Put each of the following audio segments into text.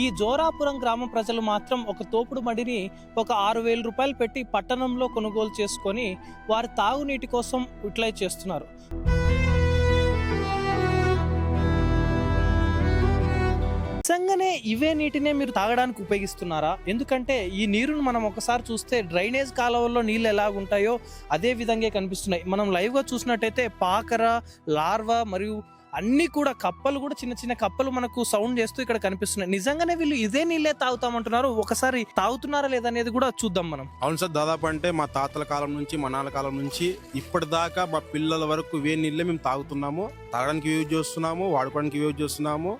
ఈ జోరాపురం గ్రామ ప్రజలు మాత్రం ఒక తోపుడు మడిని ఒక 6,000 రూపాయలు పెట్టి పట్టణంలో కొనుగోలు చేసుకొని వారి తాగునీటి కోసం యూటిలైజ్ చేస్తున్నారు. నిజంగానే ఇవే నీటినే మీరు తాగడానికి ఉపయోగిస్తున్నారా? ఎందుకంటే ఈ నీరును మనం ఒకసారి చూస్తే డ్రైనేజ్ కాలువల్లో నీళ్ళు ఎలాగుంటాయో అదే విధంగా కనిపిస్తున్నాయి. మనం లైవ్గా చూసినట్టయితే పాకర, లార్వా మరియు అన్నీ కూడా కప్పలు కూడా చిన్న చిన్న కప్పలు మనకు సౌండ్ చేస్తూ ఇక్కడ కనిపిస్తున్నాయి. నిజంగానే వీళ్ళు ఇదే నీళ్ళే తాగుతామంటున్నారు. ఒకసారి తాగుతున్నారా లేదనేది కూడా చూద్దాం మనం. అవును సార్, దాదాపు అంటే మా తాతల కాలం నుంచి మా నాన్నల కాలం నుంచి ఇప్పటిదాకా మా పిల్లల వరకు ఇవే నీళ్ళే మేము తాగుతున్నాము, తాగడానికి యూజ్ చేస్తున్నాము, వాడుకోవడానికి యూజ్ చేస్తున్నాము.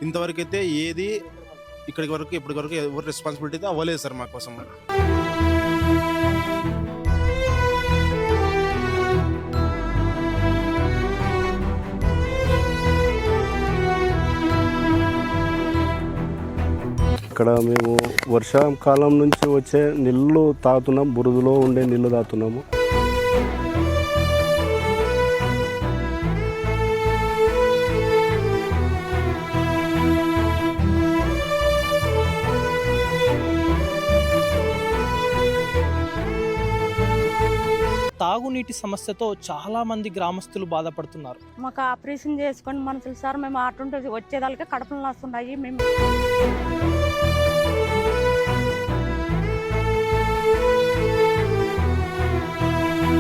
ఇంతవరకు అయితే ఏది ఇప్పటి వరకు ఎవరు రెస్పాన్సిబిలిటీ అయితే అవ్వలేదు సార్ మా కోసం. ఇక్కడ మేము వర్షాకాలం నుంచి వచ్చే నీళ్ళు తాగుతున్నాం, బురదలో ఉండే నీళ్ళు తాగుతున్నాము. తాగునీటి సమస్యతో చాలా మంది గ్రామస్తులు బాధపడుతున్నారు. మాకు ఆపరేషన్ చేసుకొని మనుషులు సార్, మేము అటుంటే వచ్చేదానికి కడపలు వస్తున్నాయి. మేము